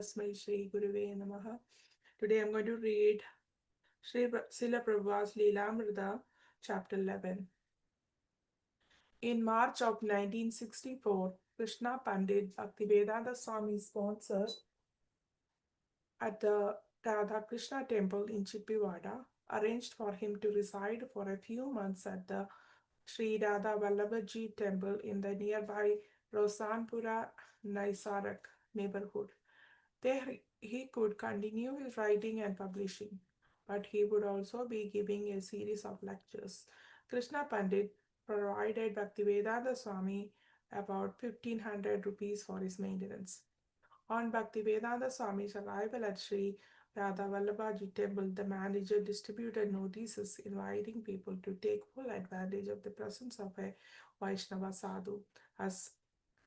Tasmai Shri Gurave Namaha. Today I'm going to read Srila Prabhupada's Lilamrita, chapter 11. In March of 1964, Krishna Pandit Bhaktivedanta Swami sponsored at the Radha Krishna temple in Chippivada, arranged for him to reside for a few months at the Sri Radha Vallabhaji temple in the nearby Rosanpura Naisarak neighborhood. There he could continue his writing and publishing, but he would also be giving a series of lectures. Krishna Pandit provided Bhaktivedanta Swami about 1500 rupees for his maintenance. On Bhaktivedanta Swami's arrival at Sri Radha Vallabhaji temple, the manager distributed notices inviting people to take full advantage of the presence of a Vaishnava sadhu. As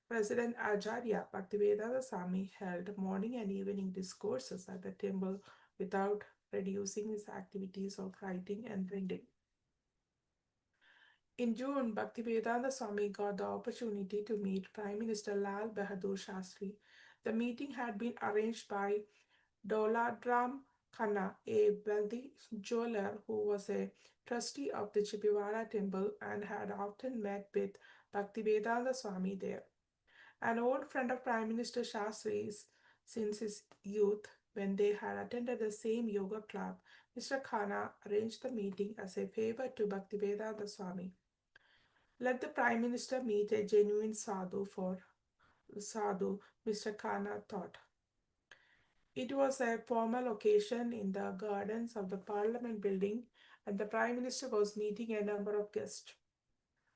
President Acharya Bhaktivedanta Swami held morning and evening discourses at the temple without reducing his activities of writing and printing. In June, Bhaktivedanta Swami got the opportunity to meet Prime Minister Lal Bahadur Shastri. The meeting had been arranged by Doladram Khanna, a wealthy jeweler who was a trustee of the Chippiwara temple and had often met with Bhaktivedanta Swami there. An old friend of Prime Minister Shastri's since his youth, when they had attended the same yoga club, Mr. Khanna arranged the meeting as a favor to Bhaktivedanta Swami. Let the Prime Minister meet a genuine sadhu, Mr. Khanna thought. It was a formal occasion in the gardens of the Parliament building, and the Prime Minister was meeting a number of guests.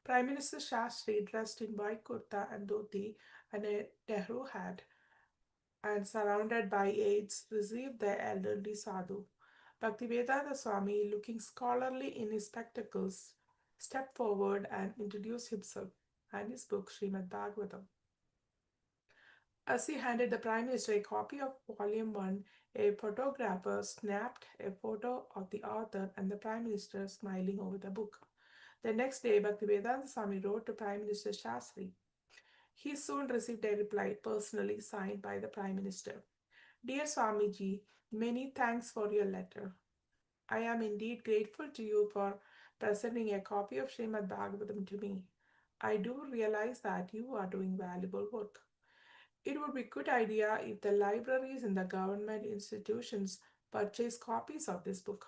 Prime Minister Shastri, dressed in white kurta and dhoti and a Nehru hat, and surrounded by aides, received the elderly sadhu. Bhaktivedanta Swami, looking scholarly in his spectacles, stepped forward and introduced himself and his book Srimad Bhagavatam. As he handed the Prime Minister a copy of Volume 1, a photographer snapped a photo of the author and the Prime Minister smiling over the book. The next day, Bhaktivedanta Swami wrote to Prime Minister Shastri. He soon received a reply personally signed by the Prime Minister. Dear Swamiji, many thanks for your letter. I am indeed grateful to you for presenting a copy of Srimad Bhagavatam to me. I do realize that you are doing valuable work. It would be a good idea if the libraries in the government institutions purchase copies of this book.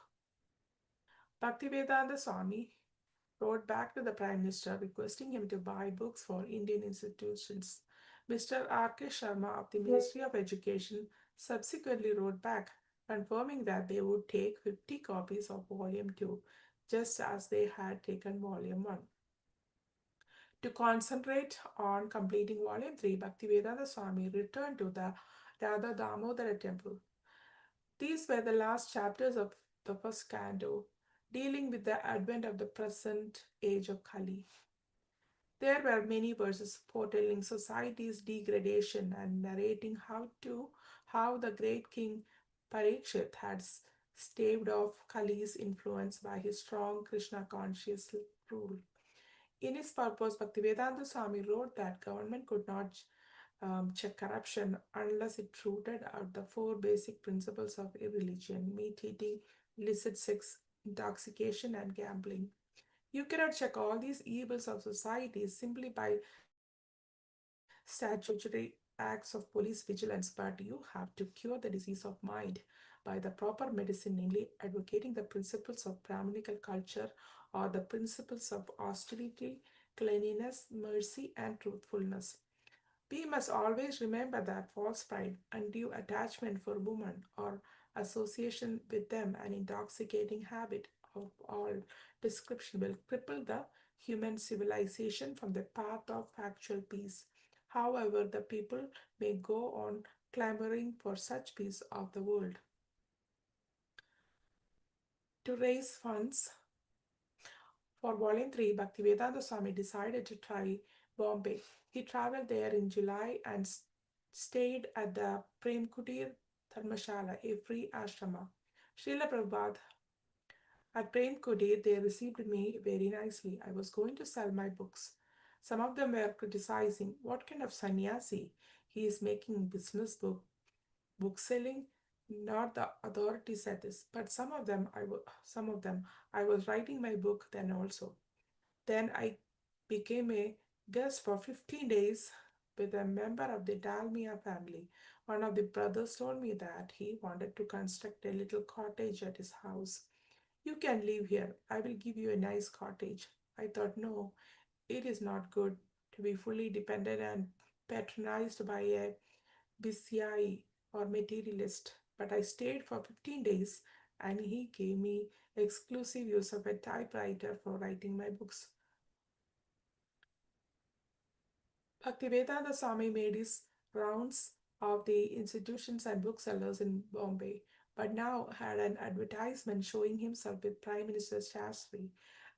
Bhaktivedanta Swami wrote back to the Prime Minister requesting him to buy books for Indian institutions. Mr. R.K. Sharma of the Ministry of Education subsequently wrote back, confirming that they would take 50 copies of Volume 2, just as they had taken Volume 1. To concentrate on completing Volume 3, Bhaktivedanta Swami returned to the Radha Damodara temple. These were the last chapters of the first canto, dealing with the advent of the present age of Kali. There were many verses foretelling society's degradation and narrating how the great king Parikshit had staved off Kali's influence by his strong Krishna conscious rule. In his purpose, Bhaktivedanta Swami wrote that government could not check corruption unless it rooted out the four basic principles of religion: meat eating, illicit sex, intoxication, and gambling. You cannot check all these evils of society simply by statutory acts of police vigilance, but you have to cure the disease of mind by the proper medicine, namely advocating the principles of Brahminical culture or the principles of austerity, cleanliness, mercy, and truthfulness. We must always remember that false pride, undue attachment for women, or association with them, an intoxicating habit of all description will cripple the human civilization from the path of actual peace. However, the people may go on clamoring for such peace of the world. To raise funds for Volume 3, Bhaktivedanta Swami decided to try Bombay. He traveled there in July and stayed at the Prem Kutir Dharmashala, a free ashrama. Srila Prabhupada at Prem Kutir, they received me very nicely. I was going to sell my books. Some of them were criticizing what kind of sannyasi he is making business book book selling. Not the authority said this, but some of them I was writing my book then also. Then I became a guest for 15 days with a member of the Dalmia family. One of the brothers told me that he wanted to construct a little cottage at his house. You can live here. I will give you a nice cottage. I thought, no, it is not good to be fully dependent and patronized by a BCI or materialist. But I stayed for 15 days and he gave me exclusive use of a typewriter for writing my books. Bhaktivedanta Swami made his rounds of the institutions and booksellers in Bombay, but now had an advertisement showing himself with Prime Minister Shastri,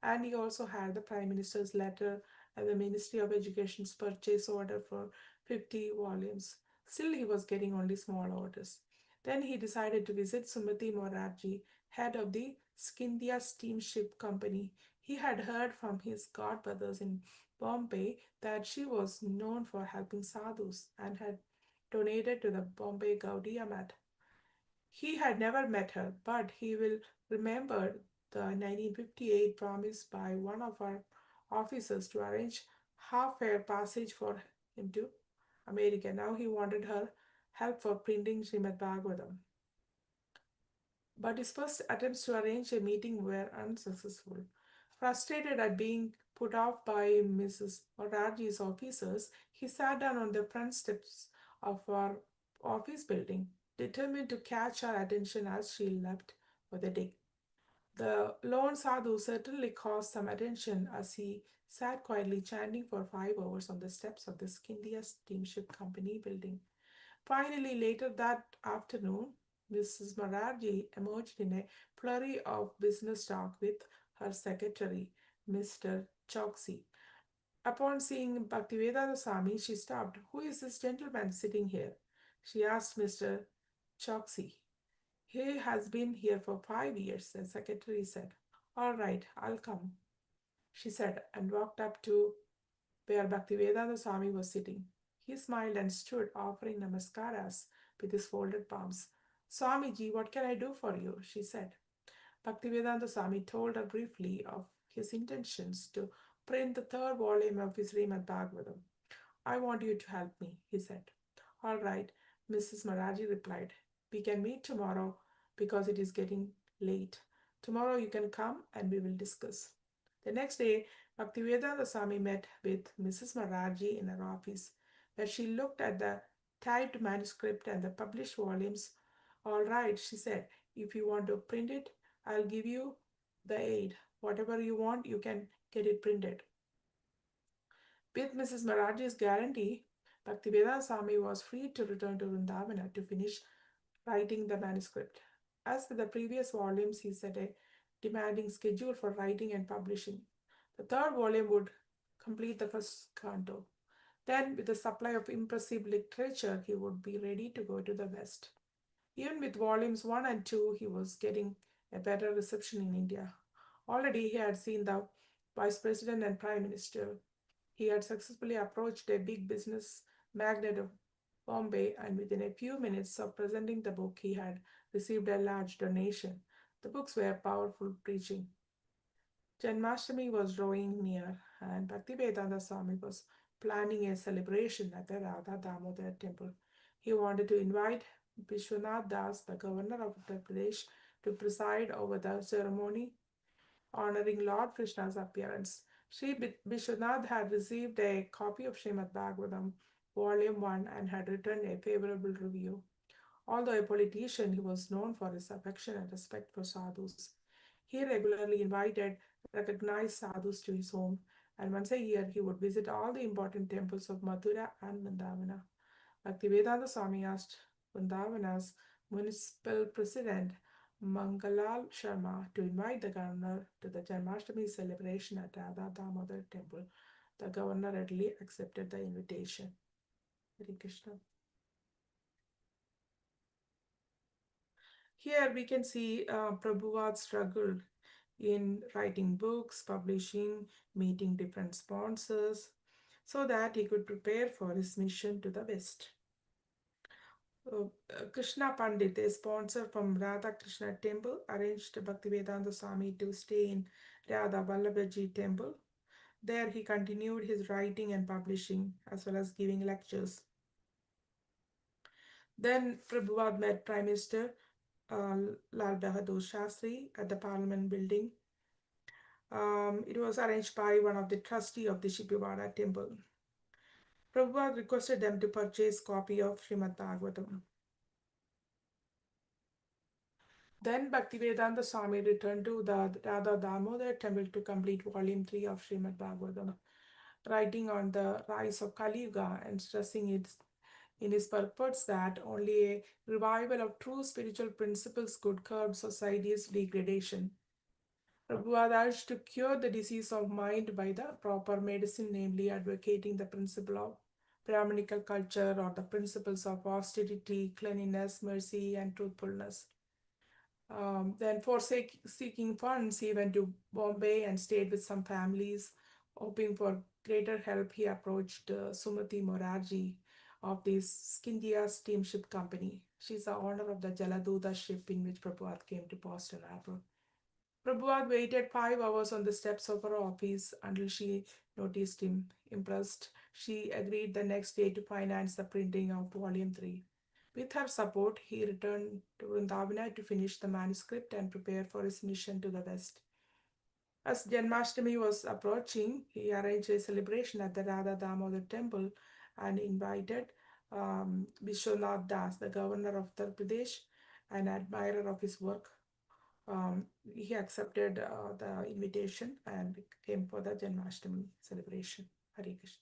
and he also had the Prime Minister's letter and the Ministry of Education's purchase order for 50 volumes. Still, he was getting only small orders. Then he decided to visit Sumati Morarji, head of the Scindia Steamship Company. He had heard from his godbrothers in Bombay that she was known for helping sadhus and had donated to the Bombay Gaudiya Mat. He had never met her, but he will remember the 1958 promise by one of our officers to arrange half-fare passage for him to America. Now he wanted her help for printing Srimad Bhagavatam. But his first attempts to arrange a meeting were unsuccessful. Frustrated at being put off by Mrs. Morarji's officers, he sat down on the front steps of our office building, determined to catch her attention as she left for the day. The lone sadhu certainly caused some attention as he sat quietly chanting for 5 hours on the steps of the Scindia Steamship Company building. Finally, later that afternoon, Mrs. Morarji emerged in a flurry of business talk with her secretary, Mr. Choksi. Upon seeing Bhaktivedanta Swami, she stopped. Who is this gentleman sitting here? She asked Mr. Choksi. He has been here for 5 years, the secretary said. All right, I'll come, she said, and walked up to where Bhaktivedanta Swami was sitting. He smiled and stood, offering namaskaras with his folded palms. Swamiji, what can I do for you? She said. Bhaktivedanta Swami told her briefly of his intentions to print the third volume of his Srimad Bhagavatam. I want you to help me, he said. All right, Mrs. Maraji replied. We can meet tomorrow because it is getting late. Tomorrow you can come and we will discuss. The next day, Bhaktivedanta Swami met with Mrs. Maraji in her office, where she looked at the typed manuscript and the published volumes. All right, she said, if you want to print it, I'll give you the aid. Whatever you want, you can get it printed. With Mrs. Maraji's guarantee, Bhaktivedanta Swami was free to return to Vrindavana to finish writing the manuscript. As with the previous volumes, he set a demanding schedule for writing and publishing. The third volume would complete the first canto. Then, with the supply of impressive literature, he would be ready to go to the West. Even with volumes 1 and 2, he was getting a better reception in India. Already, he had seen the Vice President and Prime Minister. He had successfully approached a big business magnate of Bombay, and within a few minutes of presenting the book, he had received a large donation. The books were powerful preaching. Janmashtami was drawing near, and Bhaktivedanta Swami was planning a celebration at the Radha Damodar temple. He wanted to invite Vishwanath Das, the governor of Uttar Pradesh, to preside over the ceremony honoring Lord Krishna's appearance. Sri Vishwanath had received a copy of Srimad Bhagavatam, Volume 1, and had written a favorable review. Although a politician, he was known for his affection and respect for sadhus. He regularly invited recognized sadhus to his home, and once a year he would visit all the important temples of Mathura and Vrindavana. Bhaktivedanta Swami asked Vrindavana's municipal president Mangalal Sharma to invite the governor to the Janmashtami celebration at Radha Damodar temple. The governor readily accepted the invitation. Hare Krishna. Here we can see Prabhupada struggled in writing books, publishing, meeting different sponsors, so that he could prepare for his mission to the West. Krishna Pandit, a sponsor from Radha Krishna temple, arranged Bhaktivedanta Swami to stay in Radha Vallabhaji temple. There he continued his writing and publishing as well as giving lectures. Then Prabhupada met Prime Minister uh, Lal Bahadur Shastri at the Parliament building. It was arranged by one of the trustee of the Shipivada temple. Prabhupada requested them to purchase copy of Srimad Bhagavatam. Then Bhaktivedanta Swami returned to the Radha Damodar temple to complete volume 3 of Srimad Bhagavatam, writing on the rise of Kali Yuga and stressing it in his purports that only a revival of true spiritual principles could curb society's degradation. Prabupada urged to cure the disease of mind by the proper medicine, namely advocating the principle of Brahminical culture or the principles of austerity, cleanliness, mercy, and truthfulness. Then, for seeking funds, he went to Bombay and stayed with some families. Hoping for greater help, he approached Sumati Morarji of this Scindia Steamship Company. She's the owner of the Jaladuta ship in which Prabhupada came to Boston Harbor. Prabhupada waited 5 hours on the steps of her office until she noticed him. Impressed, she agreed the next day to finance the printing of Volume 3. With her support, he returned to Vrindavana to finish the manuscript and prepare for his mission to the west. As Janmashtami was approaching, he arranged a celebration at the Radha Damodar temple and invited Vishwanath Das, the governor of Uttar Pradesh, an admirer of his work. He accepted the invitation and came for the Janmashtami celebration. Hare Krishna.